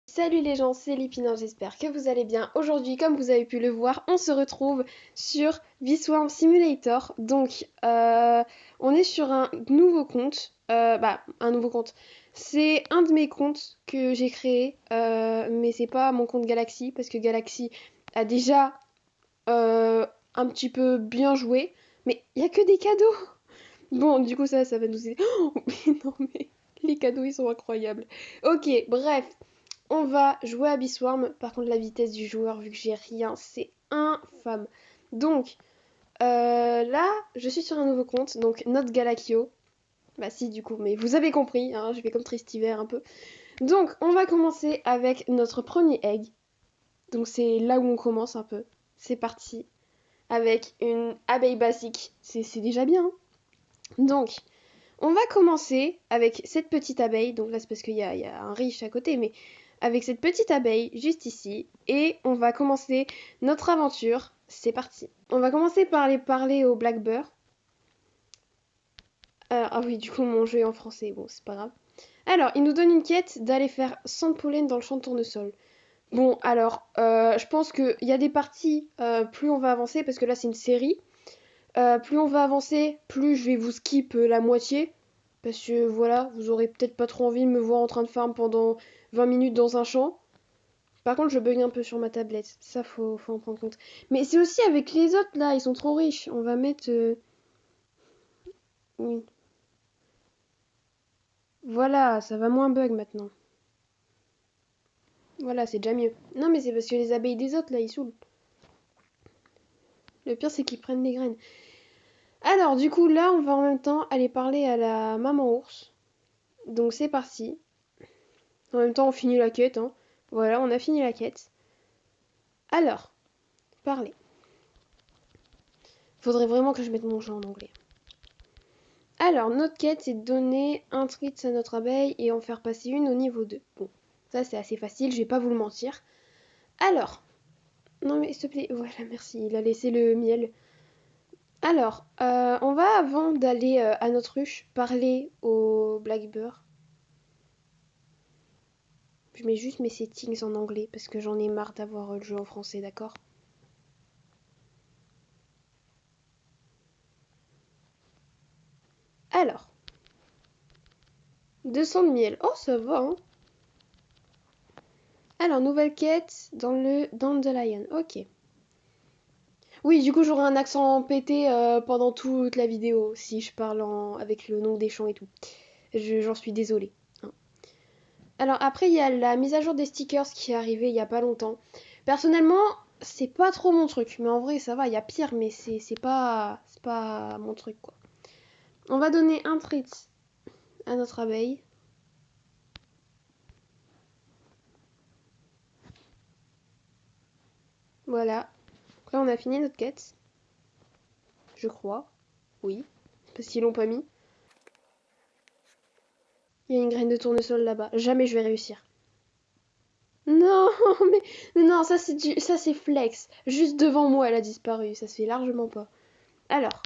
Salut les gens, c'est Lipina, j'espère que vous allez bien. Aujourd'hui, comme vous avez pu le voir, on se retrouve sur Beeswarm Simulator. On est sur un nouveau compte. Un nouveau compte. C'est un de mes comptes que j'ai créé, mais c'est pas mon compte Galaxy, parce que Galaxy a déjà un petit peu bien joué. Mais il y a que des cadeaux. Bon, du coup, ça va nous aider. Oh, mais non, mais les cadeaux, ils sont incroyables. Ok, bref. On va jouer à Beeswarm. Par contre, la vitesse du joueur, vu que j'ai rien, c'est infâme. Donc, là, je suis sur un nouveau compte, donc Not Galakio. Bah si, du coup, mais vous avez compris, hein, je fais comme Tristiver un peu. Donc, on va commencer avec notre premier egg. Donc, c'est là où on commence un peu. C'est parti. Avec une abeille basique. C'est déjà bien, hein. Donc, on va commencer avec cette petite abeille. Donc là, c'est parce qu'il y a un riche à côté, mais avec cette petite abeille juste ici. Et on va commencer notre aventure. C'est parti. On va commencer par aller parler au Blackbird. Ah oui, du coup, mon jeu est en français. Bon, c'est pas grave. Alors, il nous donne une quête d'aller faire 100 pollen dans le champ de tournesol. Bon, alors, je pense qu'il y a des parties, plus on va avancer, parce que là, c'est une série. Plus on va avancer, plus je vais vous skip la moitié. Parce que voilà, vous aurez peut-être pas trop envie de me voir en train de farm pendant 20 minutes dans un champ. Par contre, je bug un peu sur ma tablette. Ça, faut en prendre compte. Mais c'est aussi avec les autres là, ils sont trop riches. On va mettre. Oui. Voilà, ça va moins bug maintenant. Voilà, c'est déjà mieux. Non, mais c'est parce que les abeilles des autres là, ils saoulent. Le pire, c'est qu'ils prennent des graines. Alors, du coup, là, on va en même temps aller parler à la maman ours. Donc, c'est parti. En même temps, on finit la quête, hein. Voilà, on a fini la quête. Alors, parler. Faudrait vraiment que je mette mon jeu en anglais. Alors, notre quête, c'est de donner un treat à notre abeille et en faire passer une au niveau 2. Bon, ça c'est assez facile, je vais pas vous le mentir. Alors, non mais s'il te plaît, voilà, merci, il a laissé le miel. Alors, on va avant d'aller à notre ruche parler au Blackbird. Je mets juste mes settings en anglais parce que j'en ai marre d'avoir le jeu en français, d'accord? Alors, 200 de miel. Oh, ça va, hein? Alors, nouvelle quête dans le Dandelion. Ok. Oui, du coup, j'aurai un accent pété pendant toute la vidéo si je parle avec le nom des champs et tout. J'en suis désolée, hein. Alors après, il y a la mise à jour des stickers qui est arrivée il y a pas longtemps. Personnellement, c'est pas trop mon truc, mais en vrai, ça va, il y a pire, mais c'est pas mon truc quoi. On va donner un treat à notre abeille. Voilà. Donc là, on a fini notre quête. Je crois. Oui. Parce qu'ils l'ont pas mis. Il y a une graine de tournesol là-bas. Jamais je vais réussir. Non, mais non, ça c'est flex. Juste devant moi, elle a disparu. Ça se fait largement pas. Alors,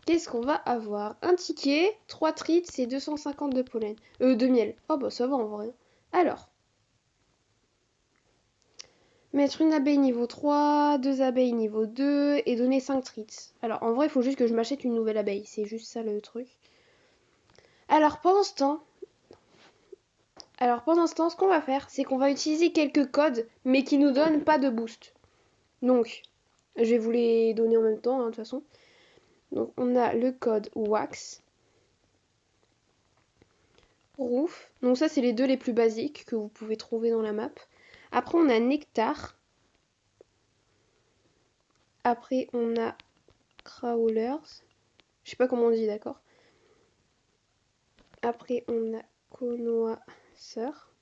qu'est-ce qu'on va avoir? Un ticket, 3 treats et 250 de pollen. De miel. Oh bah ça va en vrai. Alors, mettre une abeille niveau 3, deux abeilles niveau 2 et donner 5 treats. Alors en vrai, il faut juste que je m'achète une nouvelle abeille. C'est juste ça le truc. Alors pendant ce temps, ce qu'on va faire, c'est qu'on va utiliser quelques codes, mais qui nous donnent pas de boost. Donc, je vais vous les donner en même temps, hein, de toute façon. Donc, on a le code WAX, Roof. Donc, ça, c'est les deux les plus basiques que vous pouvez trouver dans la map. Après, on a Nectar. Après, on a Crawlers. Je sais pas comment on dit, d'accord. Après, on a Connoisseur.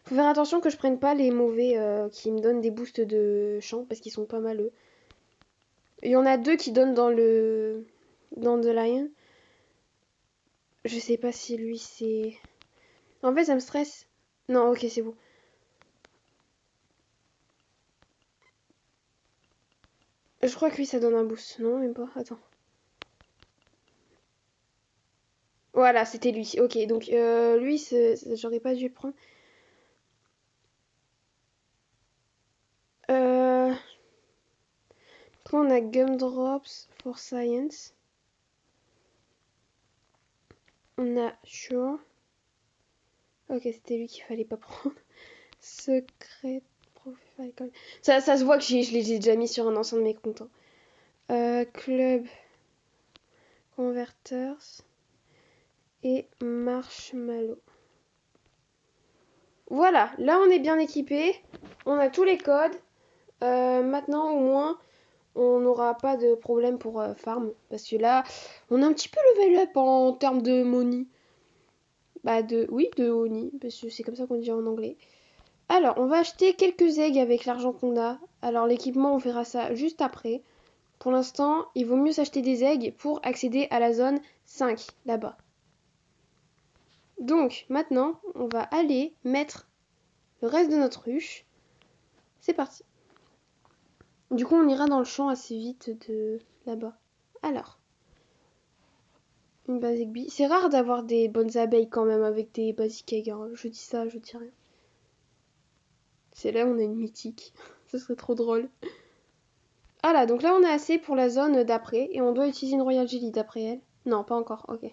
Faut faire attention que je prenne pas les mauvais qui me donnent des boosts de champ parce qu'ils sont pas mal eux. Il y en a deux qui donnent dans The Lion. Je sais pas si lui c'est. En fait, ça me stresse. Non, ok, c'est bon. Je crois que lui, ça donne un boost. Non, même pas. Attends. Voilà, c'était lui. Ok, donc lui, j'aurais pas dû le prendre. Après, on a Gumdrops for Science. On a Sure. Ok, c'était lui qu'il fallait pas prendre. Secret Profile. Ça se voit que je les ai déjà mis sur un ancien de mes comptes. Club Converters et Marshmallow. Voilà, là on est bien équipé. On a tous les codes. Maintenant au moins on n'aura pas de problème pour farm. Parce que là on a un petit peu level up en termes de money. Oui, de honey. Parce que c'est comme ça qu'on dit en anglais. Alors, on va acheter quelques eggs avec l'argent qu'on a. Alors, l'équipement, on verra ça juste après. Pour l'instant, il vaut mieux s'acheter des eggs pour accéder à la zone 5, là-bas. Donc, maintenant, on va aller mettre le reste de notre ruche. C'est parti. Du coup, on ira dans le champ assez vite de là-bas. Alors, une basic bee. C'est rare d'avoir des bonnes abeilles quand même avec des basic eggs. Hein. Je dis ça, je dis rien. C'est là où on a une mythique. Ce serait trop drôle. Ah là, donc là on a assez pour la zone d'après. Et on doit utiliser une Royal Jelly d'après elle. Non, pas encore, ok.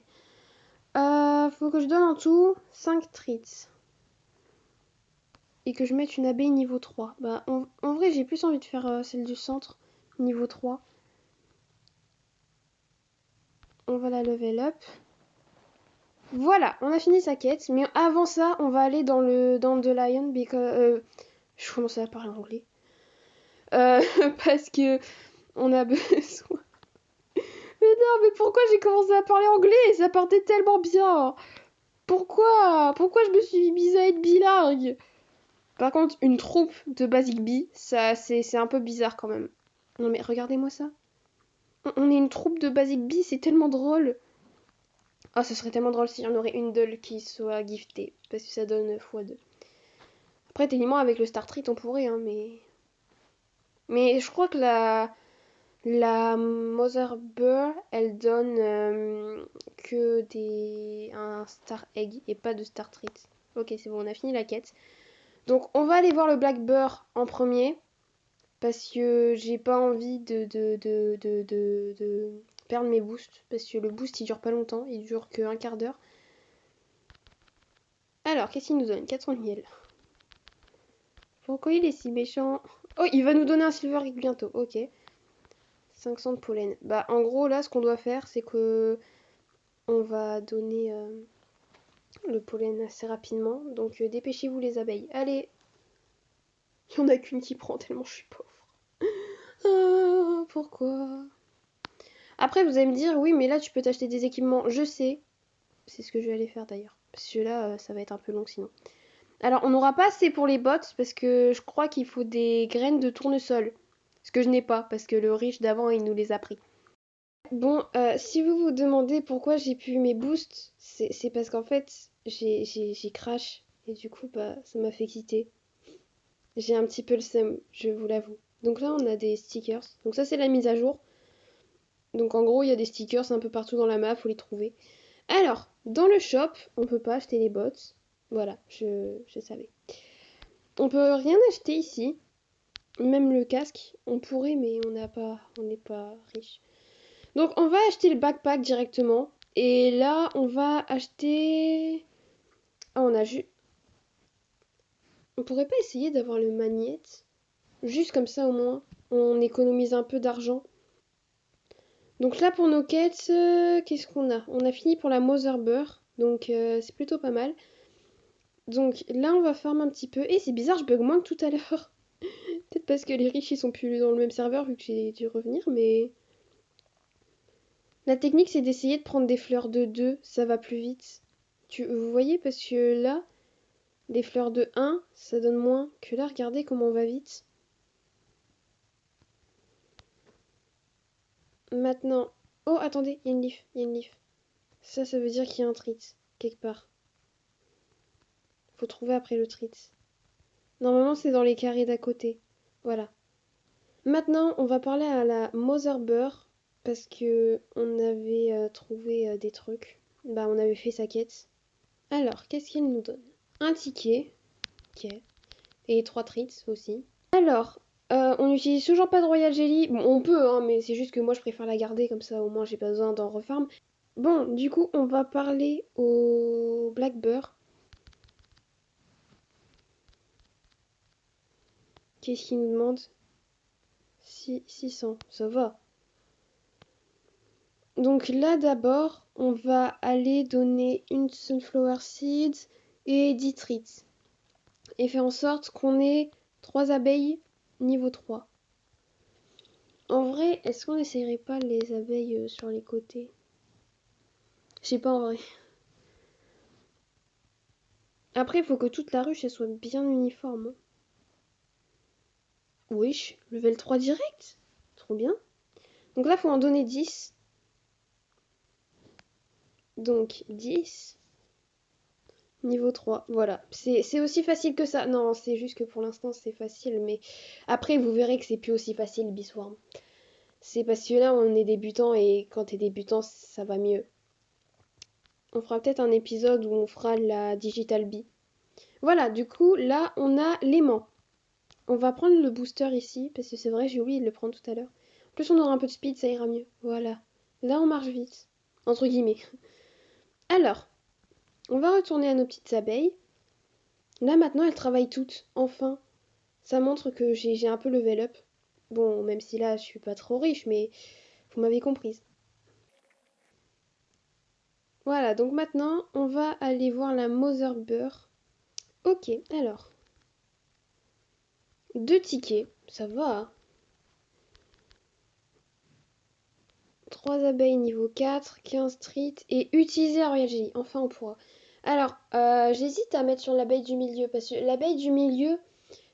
Faut que je donne en tout 5 treats. Et que je mette une abeille niveau 3. Bah, en vrai, j'ai plus envie de faire celle du centre, niveau 3. On va la level up. Voilà, on a fini sa quête. Mais avant ça, on va aller dans The Lion. Je commence à parler anglais. Parce que on a besoin... Mais non, mais pourquoi j'ai commencé à parler anglais? Ça partait tellement bien. Pourquoi je me suis mise à être bilingue? Par contre, une troupe de Basic Bee, ça, c'est un peu bizarre quand même. Non mais regardez-moi ça. On est une troupe de Basic Bee, c'est tellement drôle. Ah, ce serait tellement drôle s'il y en aurait une d'elle qui soit giftée, parce que ça donne x2. Après, techniquement, avec le Star Treat, on pourrait, hein, mais... Mais je crois que la Mother Bird, elle donne que un Star Egg et pas de Star Treat. Ok, c'est bon, on a fini la quête. Donc, on va aller voir le Black Bear en premier. Parce que j'ai pas envie de perdre mes boosts. Parce que le boost, il dure pas longtemps. Il dure que un quart d'heure. Alors, qu'est-ce qu'il nous donne 400 de miel. Pourquoi il est si méchant? Oh, il va nous donner un Silver Egg bientôt. Ok. 500 de pollen. Bah, en gros, là, ce qu'on doit faire, c'est que on va donner le pollen assez rapidement. Donc, dépêchez-vous les abeilles. Allez. Il n'y en a qu'une qui prend tellement je suis pauvre. Ah, pourquoi? Après, vous allez me dire, oui, mais là, tu peux t'acheter des équipements. Je sais. C'est ce que je vais aller faire d'ailleurs. Parce que là, ça va être un peu long sinon. Alors, on n'aura pas assez pour les bottes parce que je crois qu'il faut des graines de tournesol. Ce que je n'ai pas parce que le riche d'avant, il nous les a pris. Bon, si vous vous demandez pourquoi j'ai pu mes boosts, c'est parce qu'en fait, j'ai crash. Et du coup, bah, ça m'a fait quitter. J'ai un petit peu le seum, je vous l'avoue. Donc là, on a des stickers. Donc ça, c'est la mise à jour. Donc en gros, il y a des stickers un peu partout dans la map, faut les trouver. Alors, dans le shop, on peut pas acheter les bots. Voilà, je savais. On peut rien acheter ici. Même le casque, on pourrait, mais on n'est pas riche. Donc on va acheter le backpack directement. Et là, on va acheter... Ah, on a juste... On pourrait pas essayer d'avoir le magnète? Juste comme ça au moins, on économise un peu d'argent. Donc là pour nos quêtes, qu'est-ce qu'on a? On a fini pour la Mother Bear, donc c'est plutôt pas mal. Donc là on va farm un petit peu. Et c'est bizarre, je bug moins que tout à l'heure. Peut-être parce que les riches ils sont plus dans le même serveur vu que j'ai dû revenir, mais... La technique c'est d'essayer de prendre des fleurs de 2, ça va plus vite. Vous voyez parce que là, des fleurs de 1, ça donne moins que là, regardez comment on va vite. Maintenant... Oh attendez, il y a une leaf, il y a une leaf. Ça veut dire qu'il y a un treat, quelque part. Faut trouver après le treat. Normalement, c'est dans les carrés d'à côté. Voilà. Maintenant, on va parler à la Mother Bear parce que on avait trouvé des trucs. Bah, on avait fait sa quête. Alors, qu'est-ce qu'il nous donne? Un ticket. Ok. Et 3 treats aussi. Alors, On utilise toujours pas de Royal Jelly. Bon, on peut, hein, mais c'est juste que moi je préfère la garder comme ça, au moins j'ai pas besoin d'en refarm. Bon, du coup, on va parler au Black Bear. Qu'est-ce qu'il nous demande? 600, ça va. Donc là d'abord, on va aller donner une Sunflower Seeds et 10 treats. Et faire en sorte qu'on ait 3 abeilles niveau 3. En vrai, est-ce qu'on n'essayerait pas les abeilles sur les côtés? Je sais pas en vrai. Après, il faut que toute la ruche elle soit bien uniforme, hein. Wesh, level 3 direct? Trop bien. Donc là, faut en donner 10. Donc 10. Niveau 3, voilà. C'est aussi facile que ça. Non, c'est juste que pour l'instant, c'est facile. Mais après, vous verrez que c'est plus aussi facile, Biswarm. C'est parce que là, on est débutant et quand t'es débutant, ça va mieux. On fera peut-être un épisode où on fera la Digital Bee. Voilà, du coup, là, on a l'aimant. On va prendre le booster ici, parce que c'est vrai, j'ai oublié de le prendre tout à l'heure. En plus, on aura un peu de speed, ça ira mieux. Voilà. Là, on marche vite. Entre guillemets. Alors, on va retourner à nos petites abeilles. Là, maintenant, elles travaillent toutes. Enfin. Ça montre que j'ai un peu level up. Bon, même si là, je suis pas trop riche, mais vous m'avez comprise. Voilà, donc maintenant, on va aller voir la Mother Bear. Ok, alors. 2 tickets, ça va. 3 abeilles niveau 4, 15 treats et utiliser un Royal Jelly. Enfin, on pourra. Alors, j'hésite à mettre sur l'abeille du milieu parce que l'abeille du milieu,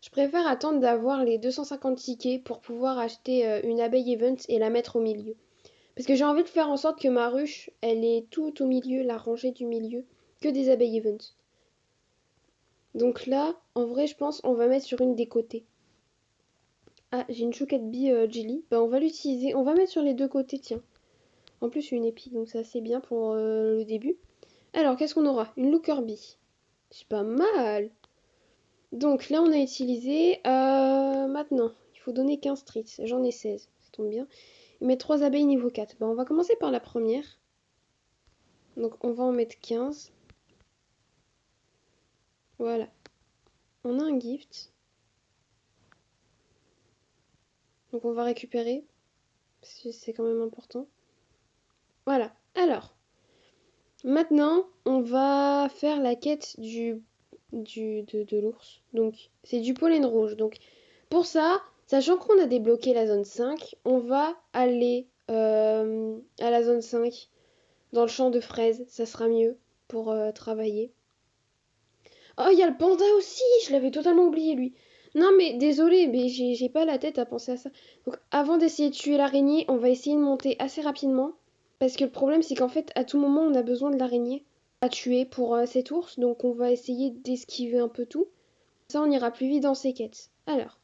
je préfère attendre d'avoir les 250 tickets pour pouvoir acheter une abeille event et la mettre au milieu. Parce que j'ai envie de faire en sorte que ma ruche, elle est tout au milieu, la rangée du milieu, que des abeilles event. Donc là, en vrai, je pense on va mettre sur une des côtés. Ah, j'ai une chouquette bee jelly. Bah, on va l'utiliser. On va mettre sur les deux côtés, tiens. En plus, je suis une épi, donc c'est assez bien pour le début. Alors, qu'est-ce qu'on aura? Une looker bee. C'est pas mal. Donc là, on a utilisé. Maintenant, il faut donner 15 treats. J'en ai 16. Ça tombe bien. Et mettre 3 abeilles niveau 4. Bah, on va commencer par la première. Donc, on va en mettre 15. Voilà. On a un gift. Donc, on va récupérer. Parce que c'est quand même important. Voilà. Alors, maintenant, on va faire la quête de l'ours. Donc, c'est du pollen rouge. Donc, pour ça, sachant qu'on a débloqué la zone 5, on va aller à la zone 5 dans le champ de fraises. Ça sera mieux pour travailler. Oh, il y a le panda aussi! Je l'avais totalement oublié, lui. Non, mais désolé, mais j'ai pas la tête à penser à ça. Donc, avant d'essayer de tuer l'araignée, on va essayer de monter assez rapidement. Parce que le problème, c'est qu'en fait, à tout moment, on a besoin de l'araignée à tuer pour cet ours. Donc, on va essayer d'esquiver un peu tout. Ça, on ira plus vite dans ces quêtes. Alors,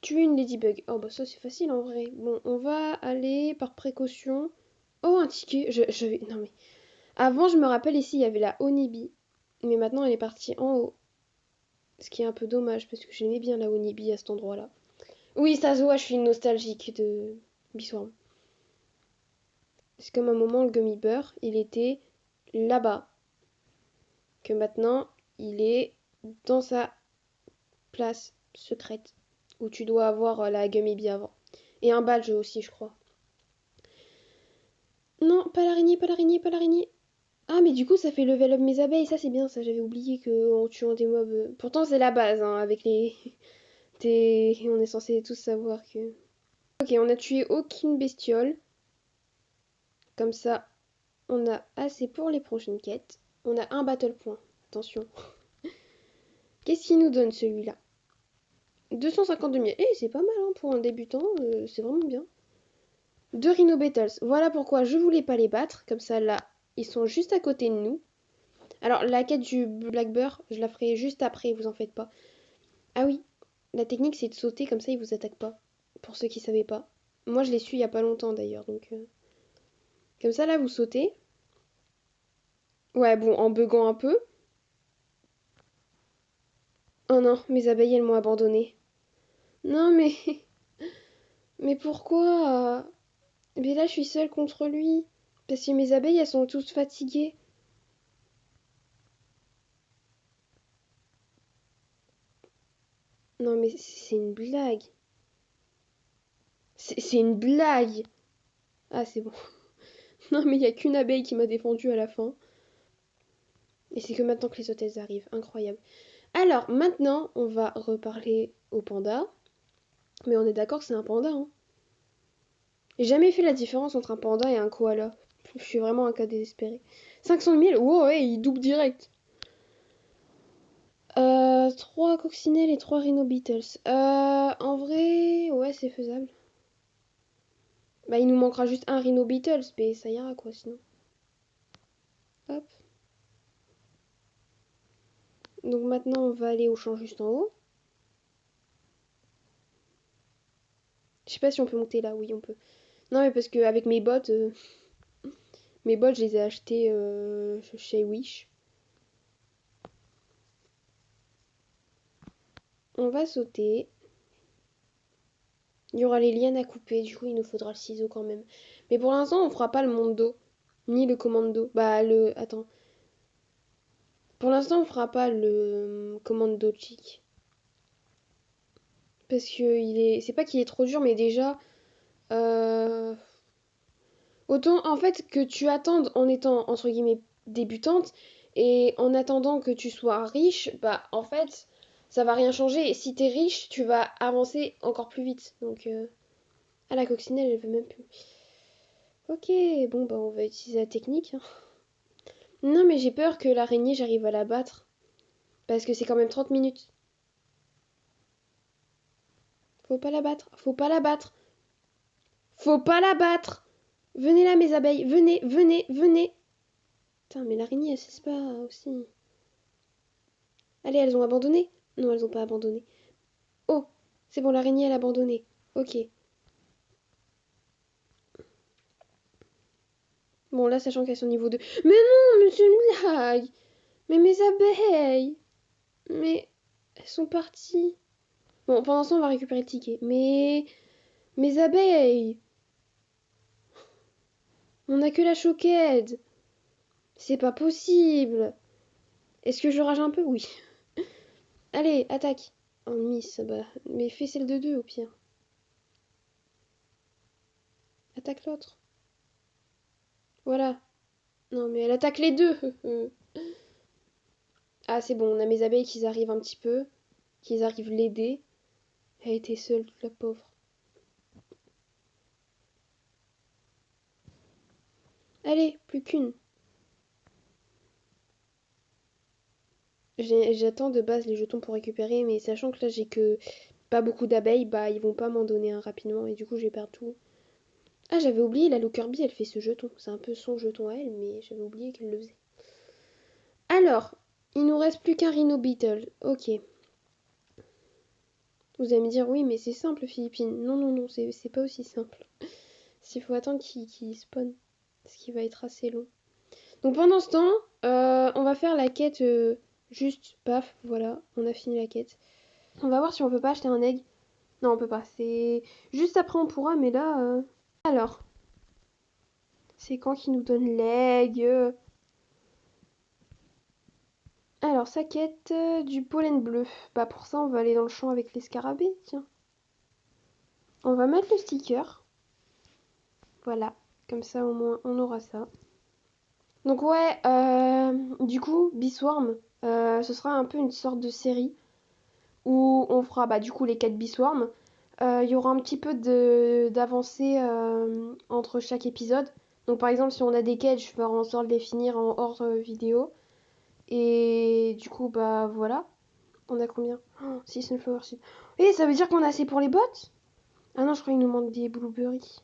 tuer une ladybug. Oh, bah ça, c'est facile en vrai. Bon, on va aller par précaution. Oh, un ticket. Non, mais. Avant, je me rappelle ici, il y avait la honeybee. Mais maintenant, elle est partie en haut. Ce qui est un peu dommage parce que j'aimais bien la honeybee à cet endroit-là. Oui, ça se voit, je suis une nostalgique de Biswarm. C'est comme un moment, le gummy bear, il était là-bas. Que maintenant, il est dans sa place secrète. Où tu dois avoir la gummy bee avant. Et un badge aussi, je crois. Non, pas l'araignée, pas l'araignée, pas l'araignée. Ah, mais du coup, ça fait level up mes abeilles. Ça, c'est bien, ça. J'avais oublié qu'en tuant des mobs. Pourtant, c'est la base, hein, avec les. On est censé tous savoir que. Ok, on a tué aucune bestiole. Comme ça, on a assez pour les prochaines quêtes. On a un battle point. Attention. Qu'est-ce qu'il nous donne celui-là? 252 000. Eh, c'est pas mal hein, pour un débutant. C'est vraiment bien. 2 Rhino Battles. Voilà pourquoi je voulais pas les battre. Comme ça, là, ils sont juste à côté de nous. Alors, la quête du Black Bear, je la ferai juste après, vous en faites pas. Ah oui, la technique, c'est de sauter, comme ça, ils vous attaquent pas. Pour ceux qui savaient pas. Moi, je l'ai su il y a pas longtemps, d'ailleurs, donc... Comme ça, là, vous sautez. Ouais, bon, en buguant un peu. Oh non, mes abeilles, elles m'ont abandonnée. Non, mais... Mais pourquoi? Mais là, je suis seule contre lui. Parce que mes abeilles, elles sont toutes fatiguées. Non, mais c'est une blague. C'est une blague. Ah, c'est bon. Non, mais il n'y a qu'une abeille qui m'a défendue à la fin. Et c'est que maintenant que les hôtesses arrivent. Incroyable. Alors, maintenant, on va reparler au panda. Mais on est d'accord que c'est un panda, hein. J'ai jamais fait la différence entre un panda et un koala. Je suis vraiment un cas désespéré. 500 000? Wow, ouais, il double direct. 3 coccinelles et 3 rhino beetles. En vrai, ouais, c'est faisable. Bah, il nous manquera juste un rhino beetles, mais ça ira quoi sinon. Hop. Donc maintenant, on va aller au champ juste en haut. Je sais pas si on peut monter là, oui, on peut. Non, mais parce que avec mes bottes, je les ai achetées chez Wish. On va sauter. Il y aura les lianes à couper, du coup, il nous faudra le ciseau quand même. Mais pour l'instant, on fera pas le mondo, ni le commando. Bah, le. Attends. Pour l'instant, on fera pas le commando chic. Parce que il est. C'est pas qu'il est trop dur, mais déjà. Euh... Autant en fait que tu attendes en étant entre guillemets débutante et en attendant que tu sois riche, bah en fait ça va rien changer. Et si t'es riche, tu vas avancer encore plus vite. Donc ah la coccinelle elle veut même plus. Ok, bon bah on va utiliser la technique, hein. Non mais j'ai peur que l'araignée j'arrive à la battre. Parce que c'est quand même 30 minutes. Faut pas la battre, faut pas la battre, faut pas la battre. Venez là mes abeilles, venez, venez, venez. Putain mais l'araignée elle cesse pas aussi. Allez, elles ont abandonné? Non, elles ont pas abandonné. Oh, c'est bon, l'araignée, elle a abandonné. Ok. Bon, là, sachant qu'elles sont niveau 2. Mais non, mais c'est une blague. Mais mes abeilles. Mais elles sont parties. Bon, pendant ce temps, on va récupérer le ticket. Mais mes abeilles. On a que la choquette. C'est pas possible. Est-ce que je rage un peu? Oui. Allez, attaque. Oh, miss, bah. Mais fais celle de 2 au pire. Attaque l'autre. Voilà. Non, mais elle attaque les deux. Ah, c'est bon, on a mes abeilles qui arrivent un petit peu. Qui arrivent l'aider. Elle était seule, toute la pauvre. Allez, plus qu'une. J'attends de base les jetons pour récupérer, mais sachant que là j'ai que pas beaucoup d'abeilles, bah ils vont pas m'en donner un rapidement et du coup je vais perdre tout. Ah, j'avais oublié, la Lookerby elle fait ce jeton. C'est un peu son jeton à elle, mais j'avais oublié qu'elle le faisait. Alors, il nous reste plus qu'un Rhino Beetle. Ok. Vous allez me dire, oui, mais c'est simple, Philippine. Non, non, non, c'est pas aussi simple. S'il faut attendre qu'il spawn. Ce qui va être assez long. Donc pendant ce temps, on va faire la quête juste, paf, voilà, on a fini la quête. On va voir si on peut pas acheter un egg. Non, on peut pas, c'est... Juste après on pourra, mais là... Alors, c'est quand qu'il nous donne l'egg Alors, sa quête du pollen bleu. Bah pour ça, on va aller dans le champ avec les scarabées, tiens. On va mettre le sticker. Voilà, comme ça au moins on aura ça. Donc ouais, du coup, Beeswarm, ce sera un peu une sorte de série où on fera bah, du coup les 4 Beeswarm. Il y aura un petit peu d'avancée entre chaque épisode. Donc par exemple, si on a des quêtes, je ferai en sorte de les finir en hors vidéo. Et du coup, bah voilà. On a combien? Oh, 6 Sunflower Seeds. Et ça veut dire qu'on a assez pour les bottes? Ah non, je crois qu'il nous manque des blueberries.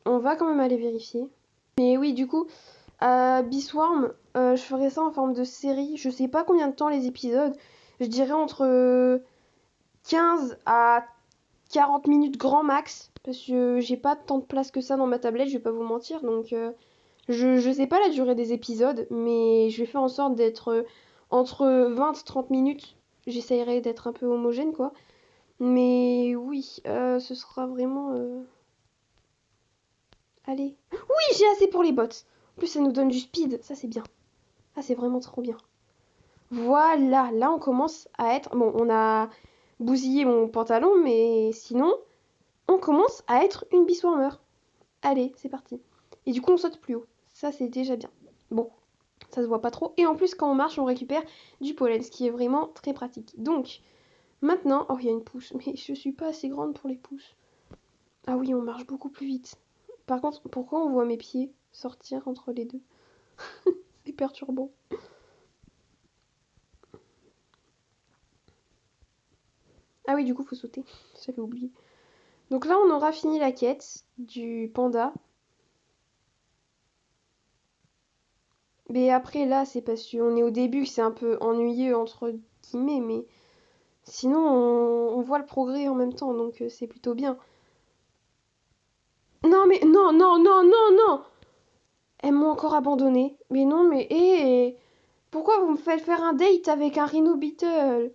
On va quand même aller vérifier. Mais oui, du coup, Beeswarm, je ferai ça en forme de série. Je sais pas combien de temps les épisodes. Je dirais entre 15 à 40 minutes grand max. Parce que j'ai pas tant de place que ça dans ma tablette, je vais pas vous mentir. Donc je sais pas la durée des épisodes, mais je vais faire en sorte d'être entre 20 et 30 minutes. J'essayerai d'être un peu homogène, quoi. Mais oui, ce sera vraiment... Allez. Oui, j'ai assez pour les bottes. En plus, ça nous donne du speed. Ça, c'est bien. Ah, c'est vraiment trop bien. Voilà, là, on commence à être... Bon, on a bousillé mon pantalon, mais sinon, on commence à être une Beastwarmer. Allez, c'est parti. Et du coup, on saute plus haut. Ça, c'est déjà bien. Bon, ça se voit pas trop. Et en plus, quand on marche, on récupère du pollen, ce qui est vraiment très pratique. Donc, maintenant... Oh, il y a une pousse. Mais je suis pas assez grande pour les pousses. Ah oui, on marche beaucoup plus vite. Par contre, pourquoi on voit mes pieds sortir entre les deux? C'est perturbant. Ah oui, du coup, faut sauter. J'avais oublié. Donc là, on aura fini la quête du panda. Mais après, là, c'est parce qu'on est au début, c'est un peu ennuyeux, entre guillemets, mais sinon, on voit le progrès en même temps, donc c'est plutôt bien. Non, mais non, non, non, non, non! Elles m'ont encore abandonné. Mais non, mais pourquoi vous me faites faire un date avec un Rhino Beetle?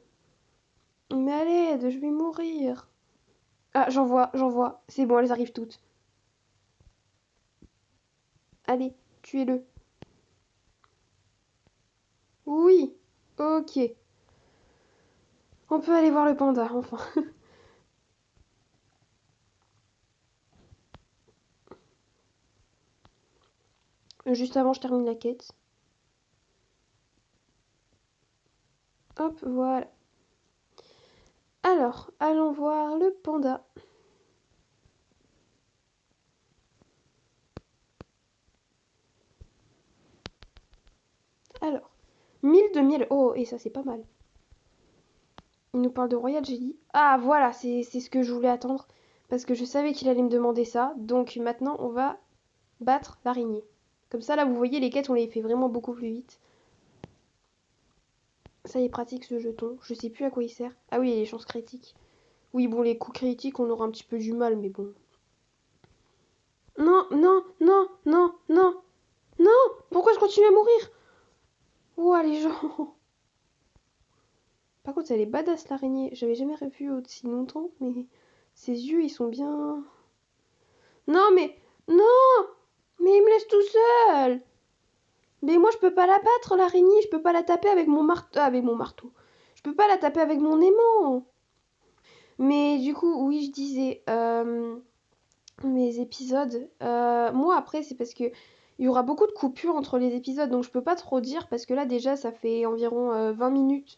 Mais à l'aide, je vais mourir. Ah, j'en vois, j'en vois. C'est bon, elles arrivent toutes. Allez, tuez-le. Oui, ok. On peut aller voir le panda, enfin. Juste avant, je termine la quête. Hop, voilà. Alors, allons voir le panda. Alors, 1000 de miel. Oh, et ça, c'est pas mal. Il nous parle de Royal Jelly. Ah, voilà, c'est ce que je voulais attendre. Parce que je savais qu'il allait me demander ça. Donc maintenant, on va battre l'araignée. Comme ça, là, vous voyez, les quêtes, on les fait vraiment beaucoup plus vite. Ça y est, pratique ce jeton. Je sais plus à quoi il sert. Ah oui, les chances critiques. Oui, bon, les coups critiques, on aura un petit peu du mal, mais bon. Non, non, non, non, non, non! Pourquoi je continue à mourir? Ouah, les gens! Par contre, elle est badass l'araignée. J'avais jamais revu aussi longtemps, mais ses yeux, ils sont bien. Non, mais. Non! Mais il me laisse tout seul! Mais moi, je peux pas la battre, l'araignée. Je peux pas la taper avec mon marteau. Avec mon marteau. Je peux pas la taper avec mon aimant. Mais du coup, oui, je disais. Mes épisodes. Moi, après, c'est parce que il y aura beaucoup de coupures entre les épisodes, donc je peux pas trop dire parce que là, déjà, ça fait environ 20 minutes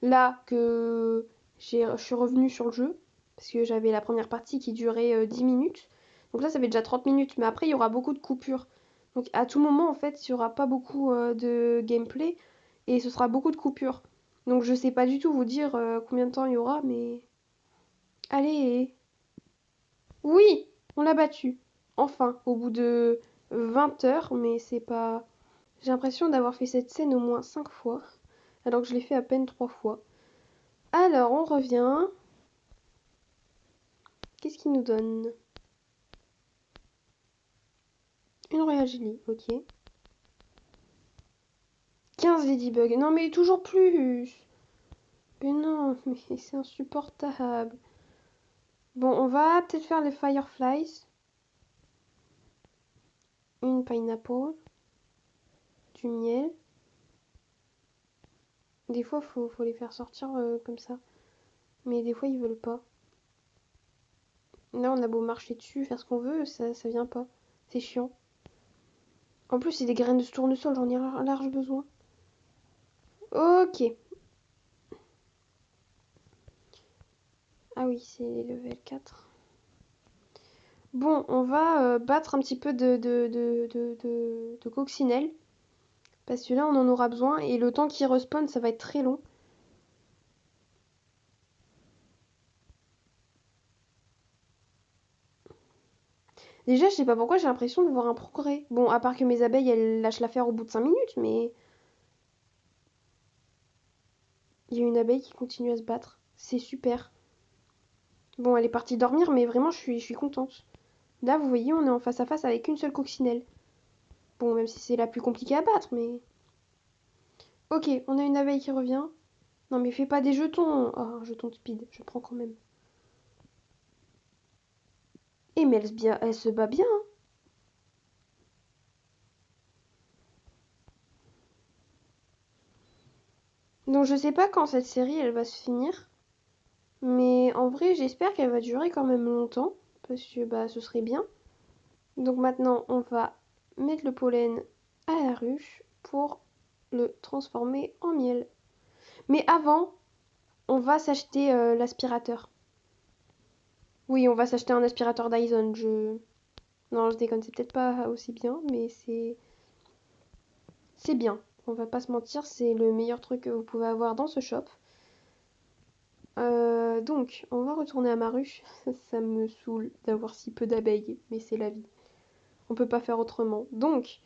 là que je suis revenue sur le jeu parce que j'avais la première partie qui durait 10 minutes. Donc là, ça fait déjà 30 minutes, mais après, il y aura beaucoup de coupures. Donc à tout moment, en fait, il y aura pas beaucoup de gameplay et ce sera beaucoup de coupures. Donc je sais pas du tout vous dire combien de temps il y aura, mais allez, oui, on l'a battu. Enfin, au bout de 20 heures, mais c'est pas... J'ai l'impression d'avoir fait cette scène au moins 5 fois, alors que je l'ai fait à peine 3 fois. Alors, on revient. Qu'est-ce qu'il nous donne? Une Royal Jelly, ok. 15 Ladybug. Non, mais toujours plus. Mais non, mais c'est insupportable. Bon, on va peut-être faire les Fireflies. Une pineapple. Du miel. Des fois, faut les faire sortir comme ça. Mais des fois, ils veulent pas. Là, on a beau marcher dessus, faire ce qu'on veut, ça vient pas. C'est chiant. En plus, c'est des graines de tournesol, j'en ai un large besoin. Ok. Ah oui, c'est level 4. Bon, on va battre un petit peu de coccinelle. Parce que là, on en aura besoin. Et le temps qu'il respawn, ça va être très long. Déjà, je sais pas pourquoi, j'ai l'impression de voir un progrès. Bon, à part que mes abeilles, elles lâchent l'affaire au bout de 5 minutes, mais... Il y a une abeille qui continue à se battre. C'est super. Bon, elle est partie dormir, mais vraiment, je suis contente. Là, vous voyez, on est en face à face avec une seule coccinelle. Bon, même si c'est la plus compliquée à battre, mais... Ok, on a une abeille qui revient. Non mais fais pas des jetons. Oh, un jeton de speed, je prends quand même. Eh mais elle se bat bien, hein. Donc je sais pas quand cette série elle va se finir. Mais en vrai j'espère qu'elle va durer quand même longtemps. Parce que bah ce serait bien. Donc maintenant on va mettre le pollen à la ruche pour le transformer en miel. Mais avant, on va s'acheter l'aspirateur. Oui, on va s'acheter un aspirateur Dyson. Non, je déconne, c'est peut-être pas aussi bien, mais c'est bien. On va pas se mentir, c'est le meilleur truc que vous pouvez avoir dans ce shop. Donc, on va retourner à ma ruche. Ça me saoule d'avoir si peu d'abeilles, mais c'est la vie. On peut pas faire autrement. Donc,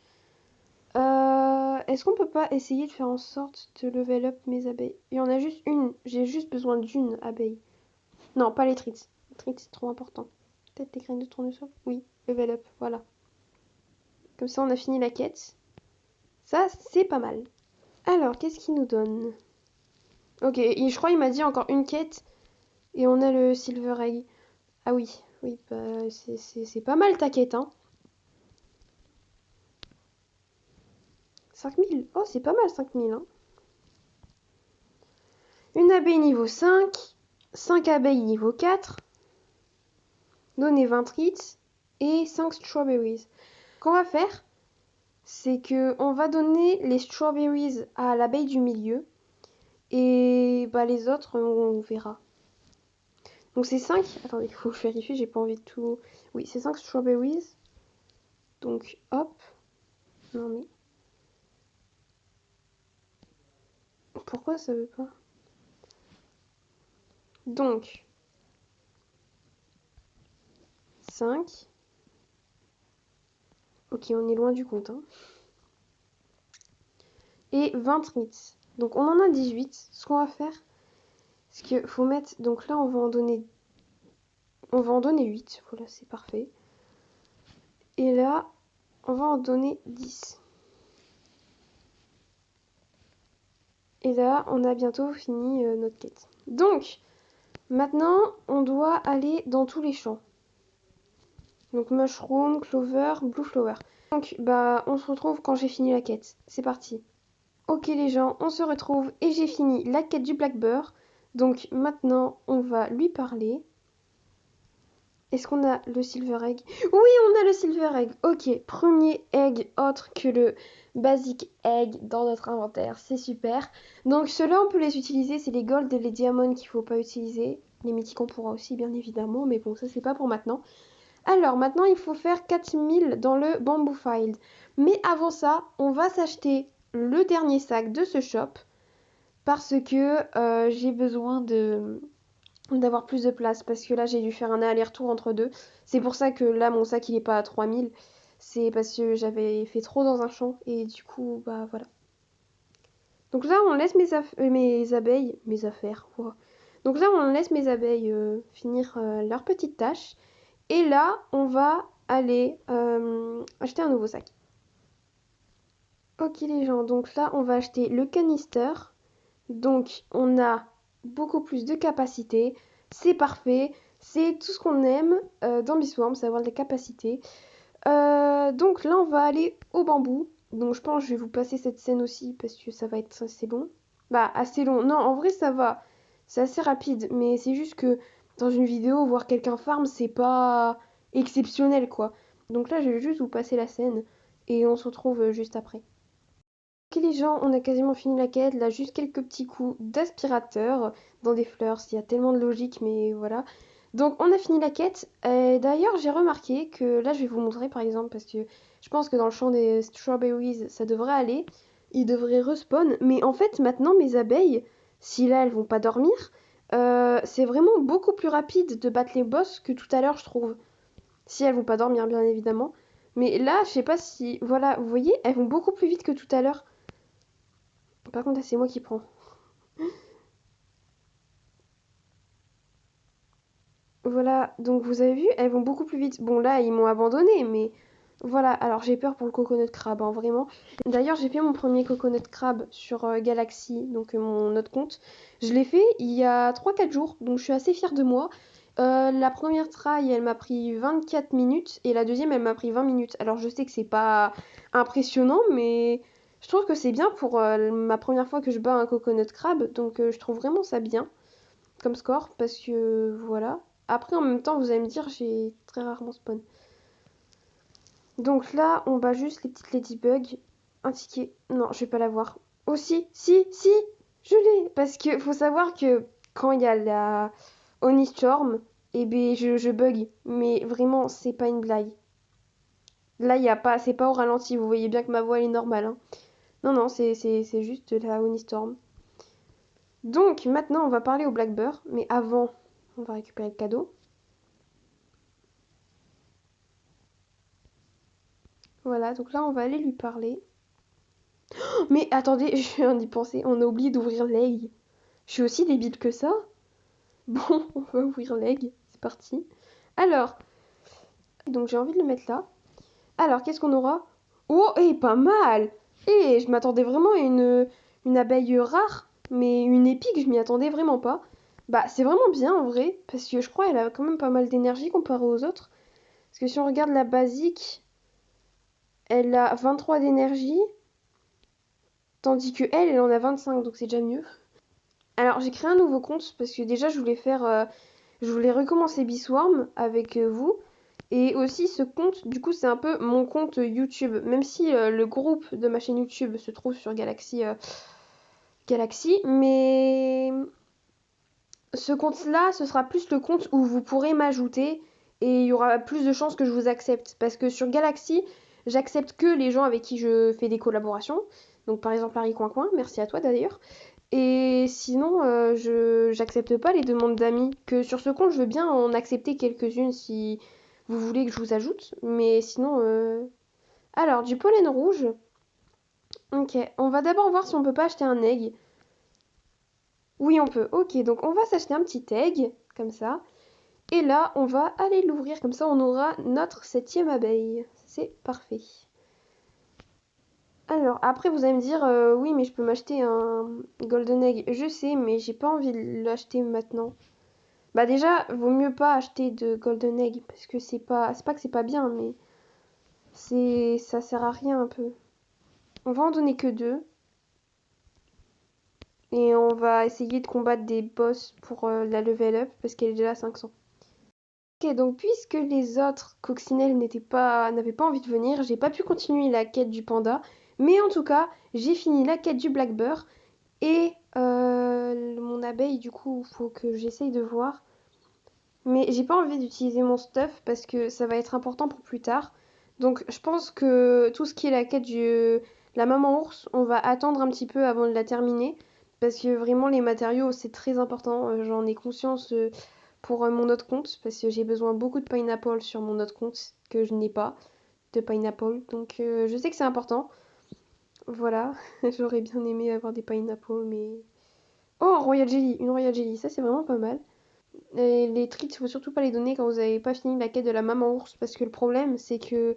est-ce qu'on peut pas essayer de faire en sorte de level up mes abeilles? Il y en a juste une. J'ai juste besoin d'une abeille. Non, pas les treats. Les treats, c'est trop important. Peut-être des graines de tournesol? Oui, level up, voilà. Comme ça, on a fini la quête. Ça, c'est pas mal. Alors, qu'est-ce qu'il nous donne? Ok, je crois qu'il m'a dit encore une quête. Et on a le Silver Egg. Ah oui, oui, bah, c'est pas mal ta quête, hein. 5000. Oh, c'est pas mal 5000, hein. Une abeille niveau 5. 5 abeilles niveau 4. Donner 20 treats. Et 5 strawberries. Ce qu'on va faire, c'est que on va donner les strawberries à l'abeille du milieu. Et bah les autres, on verra. Donc c'est 5. Attendez, il faut que je vérifie, j'ai pas envie de tout. Oui, c'est 5 strawberries. Donc hop. Non mais. Pourquoi ça veut pas? Donc 5. Ok, on est loin du compte, hein. Et 20 treats. Donc on en a 18. Ce qu'on va faire, c'est qu'il faut mettre. Donc là, on va en donner. On va en donner 8. Voilà, c'est parfait. Et là, on va en donner 10. Et là, on a bientôt fini notre quête. Donc, maintenant, on doit aller dans tous les champs. Donc, mushroom, clover, blue flower. Donc, bah, on se retrouve quand j'ai fini la quête. C'est parti. Ok les gens, on se retrouve et j'ai fini la quête du Blackbird. Donc, maintenant, on va lui parler. Est-ce qu'on a le Silver Egg? Oui, on a le Silver Egg. Ok, premier egg autre que le Basic Egg dans notre inventaire. C'est super. Donc ceux-là, on peut les utiliser. C'est les Gold et les Diamonds qu'il faut pas utiliser. Les mythiques, on pourra aussi, bien évidemment. Mais bon, ça, c'est pas pour maintenant. Alors, maintenant, il faut faire 4000 dans le Bamboo Field. Mais avant ça, on va s'acheter le dernier sac de ce shop. Parce que j'ai besoin d'avoir plus de place parce que là j'ai dû faire un aller-retour entre deux. C'est pour ça que là mon sac il est pas à 3000. C'est parce que j'avais fait trop dans un champ et du coup bah voilà. Donc là on laisse mes abeilles, mes affaires. Wow. Donc là on laisse mes abeilles finir leur petite tâche et là on va aller acheter un nouveau sac. Ok les gens, donc là on va acheter le canister. Donc on a beaucoup plus de capacité, c'est parfait, c'est tout ce qu'on aime dans Biswarm, c'est avoir des capacités. Donc là on va aller au bambou. Donc je pense que je vais vous passer cette scène aussi parce que ça va être assez long. Bah assez long, non en vrai ça va, c'est assez rapide, mais c'est juste que dans une vidéo voir quelqu'un farm c'est pas exceptionnel quoi. Donc là je vais juste vous passer la scène et on se retrouve juste après. Ok les gens, on a quasiment fini la quête, là juste quelques petits coups d'aspirateur dans des fleurs, il y a tellement de logique mais voilà. Donc on a fini la quête, et d'ailleurs j'ai remarqué que là je vais vous montrer par exemple parce que je pense que dans le champ des strawberries ça devrait aller, ils devraient respawn, mais en fait maintenant mes abeilles, si là elles vont pas dormir, c'est vraiment beaucoup plus rapide de battre les boss que tout à l'heure je trouve. Si elles vont pas dormir bien évidemment, mais là je sais pas si, voilà, vous voyez, elles vont beaucoup plus vite que tout à l'heure. Par contre, là, c'est moi qui prends. Voilà, donc vous avez vu, elles vont beaucoup plus vite. Bon, là, ils m'ont abandonné, mais Voilà, alors j'ai peur pour le coconut crabe, hein, vraiment. D'ailleurs, j'ai fait mon premier coconut crabe sur Galaxy, donc mon autre compte. Je l'ai fait il y a 3 4 jours, donc je suis assez fière de moi. La première try, elle m'a pris 24 minutes et la deuxième, elle m'a pris 20 minutes. Alors je sais que c'est pas impressionnant, mais je trouve que c'est bien pour ma première fois que je bats un coconut crabe, donc je trouve vraiment ça bien comme score, parce que voilà. Après, en même temps, vous allez me dire, j'ai très rarement spawn. Donc là, on bat juste les petites ladybugs. Un ticket. Non, je vais pas l'avoir. Oh si, si, si, je l'ai. Parce que faut savoir que quand il y a la Oni Storm, eh ben je bug. Mais vraiment, c'est pas une blague. Là, il y a pas, c'est pas au ralenti. Vous voyez bien que ma voix elle est normale, hein. Non, non, c'est juste la Oni Storm. Donc maintenant, on va parler au Blackbird. Mais avant, on va récupérer le cadeau. Voilà, donc là, on va aller lui parler. Oh, mais attendez, je viens d'y penser. On a oublié d'ouvrir l'œil. Je suis aussi débile que ça. Bon, on va ouvrir l'egg. C'est parti. Alors, donc j'ai envie de le mettre là. Alors, qu'est-ce qu'on aura? Oh, pas mal. Je m'attendais vraiment à une abeille rare, mais une épique, je m'y attendais vraiment pas. Bah, c'est vraiment bien en vrai, parce que je crois qu'elle a quand même pas mal d'énergie comparée aux autres. Parce que si on regarde la basique, elle a 23 d'énergie, tandis que elle en a 25, donc c'est déjà mieux. Alors, j'ai créé un nouveau compte, parce que déjà, je voulais recommencer Biswarm avec vous. Et aussi ce compte, du coup c'est un peu mon compte YouTube, même si le groupe de ma chaîne YouTube se trouve sur Galaxy, mais ce compte-là, ce sera plus le compte où vous pourrez m'ajouter et il y aura plus de chances que je vous accepte. Parce que sur Galaxy, j'accepte que les gens avec qui je fais des collaborations. Donc par exemple Harry Coin, merci à toi d'ailleurs. Et sinon, je j'accepte pas les demandes d'amis. Que sur ce compte, je veux bien en accepter quelques-unes si vous voulez que je vous ajoute. Mais sinon, alors, du pollen rouge. Ok, on va d'abord voir si on peut pas acheter un egg. Oui, on peut. Ok, donc on va s'acheter un petit egg, comme ça. Et là, on va aller l'ouvrir, comme ça on aura notre 7e abeille. C'est parfait. Alors, après, vous allez me dire, oui, mais je peux m'acheter un golden egg. Je sais, mais j'ai pas envie de l'acheter maintenant. Bah déjà, vaut mieux pas acheter de golden egg parce que c'est pas que c'est pas bien, mais ça sert à rien un peu. On va en donner que deux et on va essayer de combattre des boss pour la level up parce qu'elle est déjà à 500. Ok, donc puisque les autres coccinelles n'avaient pas envie de venir, j'ai pas pu continuer la quête du panda, mais en tout cas, j'ai fini la quête du blackbird et mon abeille du coup, faut que j'essaye de voir. Mais j'ai pas envie d'utiliser mon stuff parce que ça va être important pour plus tard. Donc je pense que tout ce qui est la quête du la maman ours, on va attendre un petit peu avant de la terminer. Parce que vraiment les matériaux c'est très important. J'en ai conscience pour mon autre compte. Parce que j'ai besoin beaucoup de pineapple sur mon autre compte que je n'ai pas de pineapple. Donc je sais que c'est important. Voilà. J'aurais bien aimé avoir des pineapple mais... Oh, un royal jelly. Une royal jelly. Ça c'est vraiment pas mal. Et les treats, il faut surtout pas les donner quand vous n'avez pas fini la quête de la maman ours parce que le problème c'est que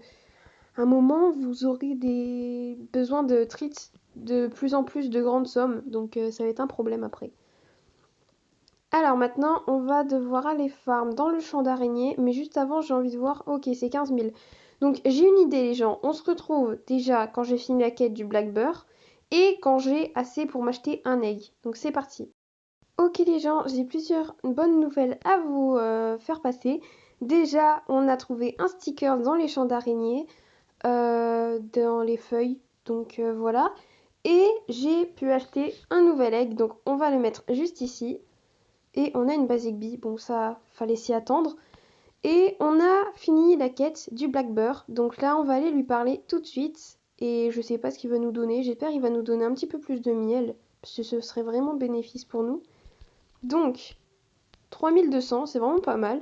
à un moment vous aurez des besoins de treats de plus en plus de grandes sommes donc ça va être un problème après. Alors maintenant on va devoir aller farm dans le champ d'araignée mais juste avant j'ai envie de voir, ok c'est 15 000. Donc j'ai une idée les gens, on se retrouve déjà quand j'ai fini la quête du Blackbird et quand j'ai assez pour m'acheter un egg. Donc c'est parti. Ok les gens, j'ai plusieurs bonnes nouvelles à vous faire passer. Déjà, on a trouvé un sticker dans les champs d'araignées, dans les feuilles, donc voilà. Et j'ai pu acheter un nouvel egg, donc on va le mettre juste ici. Et on a une basic bee, bon ça, fallait s'y attendre. Et on a fini la quête du Blackbird, donc là on va aller lui parler tout de suite. Et je sais pas ce qu'il va nous donner, j'espère qu'il va nous donner un petit peu plus de miel, parce que ce serait vraiment bénéfice pour nous. Donc, 3200, c'est vraiment pas mal.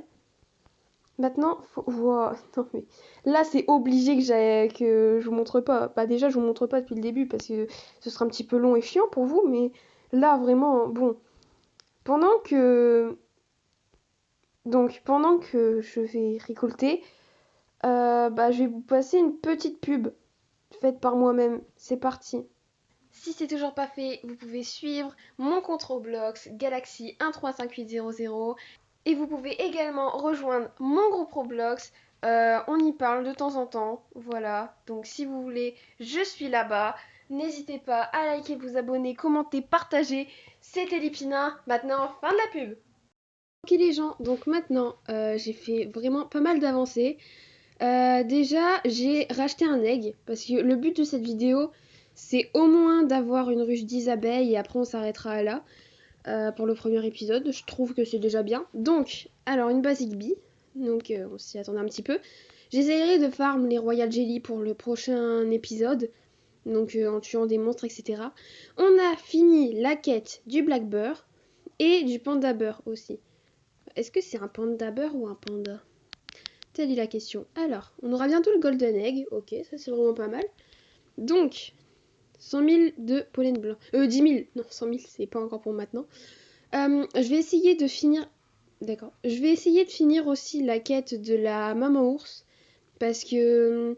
Maintenant, faut... Wow, non mais... Là, c'est obligé que je vous montre pas. Bah déjà, je vous montre pas depuis le début parce que ce sera un petit peu long et chiant pour vous. Mais là, vraiment, bon. Pendant que... Donc, pendant que je vais récolter, Je vais vous passer une petite pub faite par moi-même. C'est parti. Si c'est toujours pas fait, vous pouvez suivre mon compte Roblox Galaxy135800 et vous pouvez également rejoindre mon groupe Roblox. On y parle de temps en temps, voilà. Donc si vous voulez, je suis là-bas. N'hésitez pas à liker, vous abonner, commenter, partager. C'était Lipina. Maintenant, fin de la pub. Ok les gens, donc maintenant j'ai fait vraiment pas mal d'avancées. Déjà, j'ai racheté un egg parce que le but de cette vidéo, c'est au moins d'avoir une ruche 10 abeilles et après on s'arrêtera là pour le premier épisode. Je trouve que c'est déjà bien. Donc, alors une basic bee, donc on s'y attendait un petit peu. J'essayerai de farm les royal jelly pour le prochain épisode, donc en tuant des monstres, etc. On a fini la quête du black bear et du panda bear aussi. Est-ce que c'est un panda bear ou un panda? Telle est la question. Alors, on aura bientôt le golden egg. Ok, ça c'est vraiment pas mal. Donc, 100 000 de pollen blanc. 10 000. Non, 100 000, c'est pas encore pour maintenant. Je vais essayer de finir... D'accord. Je vais essayer de finir aussi la quête de la maman ours. Parce que...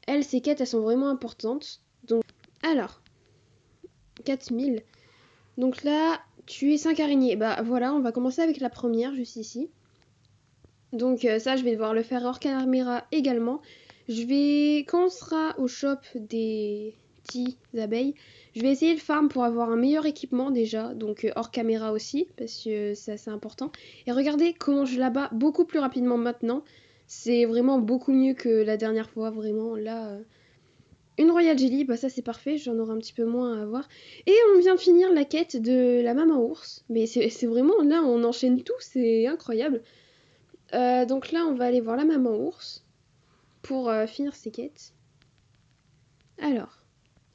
elles, ces quêtes, elles sont vraiment importantes. Donc, alors, 4000. Donc là, tuer 5 araignées. Bah voilà, on va commencer avec la première, juste ici. Donc ça, je vais devoir le faire hors caméra également. Quand on sera au shop des petits abeilles, je vais essayer de farm pour avoir un meilleur équipement déjà, donc hors caméra aussi, parce que c'est assez important. Et regardez comment je l'abats beaucoup plus rapidement maintenant. C'est vraiment beaucoup mieux que la dernière fois, vraiment. Là, une Royal Jelly, bah ça c'est parfait, j'en aurai un petit peu moins à avoir. Et on vient de finir la quête de la maman ours. Mais c'est vraiment, là on enchaîne tout, c'est incroyable. Donc là, on va aller voir la maman ours pour finir ses quêtes. Alors,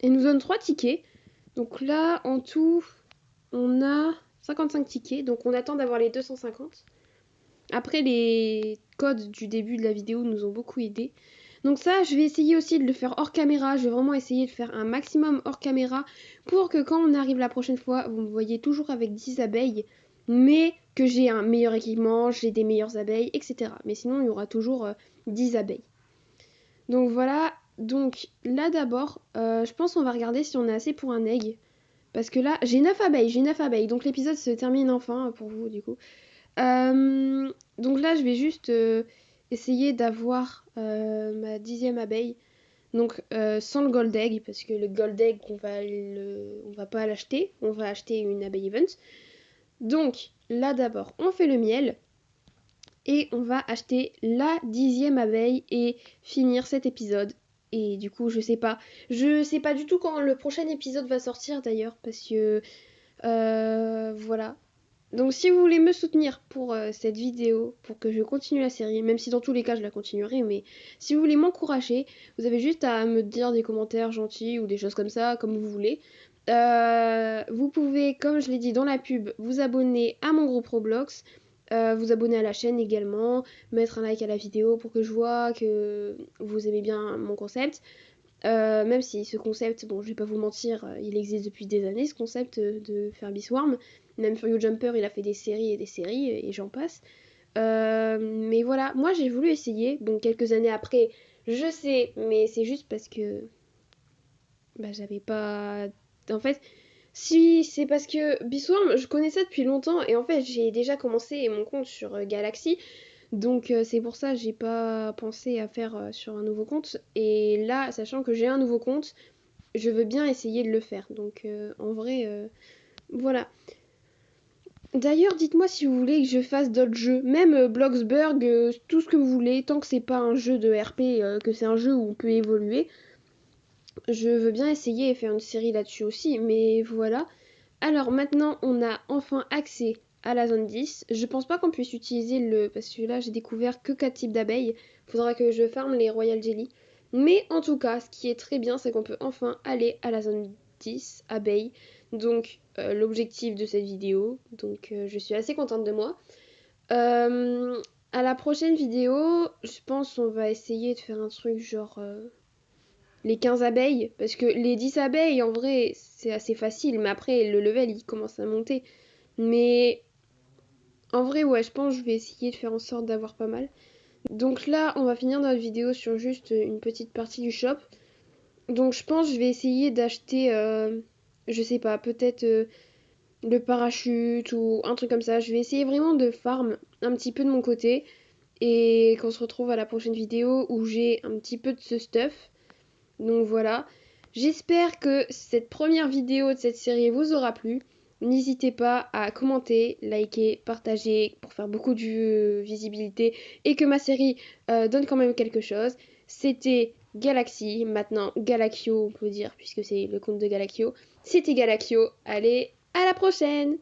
elle nous donne 3 tickets. Donc là, en tout, on a 55 tickets. Donc on attend d'avoir les 250. Après, les codes du début de la vidéo nous ont beaucoup aidé. Donc ça, je vais essayer aussi de le faire hors caméra. Je vais vraiment essayer de faire un maximum hors caméra pour que quand on arrive la prochaine fois, vous me voyez toujours avec 10 abeilles, mais que j'ai un meilleur équipement, j'ai des meilleures abeilles, etc. Mais sinon, il y aura toujours 10 abeilles. Donc voilà. Donc là d'abord, je pense qu'on va regarder si on a assez pour un egg. Parce que là, j'ai 9 abeilles. Donc l'épisode se termine enfin pour vous du coup. Donc là, je vais juste essayer d'avoir ma 10e abeille. Donc sans le gold egg, parce que le gold egg, on va pas l'acheter. On va acheter une abeille event. Donc là d'abord, on fait le miel. Et on va acheter la 10e abeille et finir cet épisode. Et du coup, je sais pas. Je sais pas du tout quand le prochain épisode va sortir d'ailleurs, parce que voilà. Donc si vous voulez me soutenir pour cette vidéo, pour que je continue la série, même si dans tous les cas je la continuerai, mais si vous voulez m'encourager, vous avez juste à me dire des commentaires gentils ou des choses comme ça, comme vous voulez. Vous pouvez, comme je l'ai dit dans la pub, vous abonner à mon groupe Roblox, vous abonner à la chaîne également, mettre un like à la vidéo pour que je vois que vous aimez bien mon concept. Même si ce concept, bon, je vais pas vous mentir, il existe depuis des années, ce concept de faire Biswarm. Même Furio Jumper, il a fait des séries et j'en passe. Mais voilà, moi j'ai voulu essayer. Bon, quelques années après, je sais, mais c'est juste parce que bah, j'avais pas. En fait, si c'est parce que Biswarm, je connais ça depuis longtemps et en fait, j'ai déjà commencé mon compte sur Galaxy. Donc c'est pour ça que j'ai pas pensé à faire sur un nouveau compte. Et là, sachant que j'ai un nouveau compte, je veux bien essayer de le faire. Donc en vrai, voilà. D'ailleurs, dites-moi si vous voulez que je fasse d'autres jeux, même Bloxburg, tout ce que vous voulez, tant que c'est pas un jeu de RP, que c'est un jeu où on peut évoluer. Je veux bien essayer et faire une série là-dessus aussi, mais voilà. Alors maintenant, on a enfin accès à la zone 10. Je pense pas qu'on puisse utiliser le... Parce que là, j'ai découvert que 4 types d'abeilles. Faudra que je farme les Royal Jelly. Mais en tout cas, ce qui est très bien, c'est qu'on peut enfin aller à la zone 10, abeilles. Donc, l'objectif de cette vidéo. Donc, je suis assez contente de moi. À la prochaine vidéo, je pense on va essayer de faire un truc genre... les 15 abeilles, parce que les 10 abeilles, en vrai, c'est assez facile, mais après, le level, il commence à monter. Mais en vrai, ouais, je pense que je vais essayer de faire en sorte d'avoir pas mal. Donc là, on va finir notre vidéo sur juste une petite partie du shop. Donc je pense que je vais essayer d'acheter, je sais pas, peut-être le parachute ou un truc comme ça. Je vais essayer vraiment de farm un petit peu de mon côté et qu'on se retrouve à la prochaine vidéo où j'ai un petit peu de ce stuff. Donc voilà. J'espère que cette première vidéo de cette série vous aura plu. N'hésitez pas à commenter, liker, partager pour faire beaucoup de visibilité et que ma série donne quand même quelque chose. C'était Galaxy, maintenant Galaxio on peut dire puisque c'est le compte de Galaxio. C'était Galaxio, allez, à la prochaine!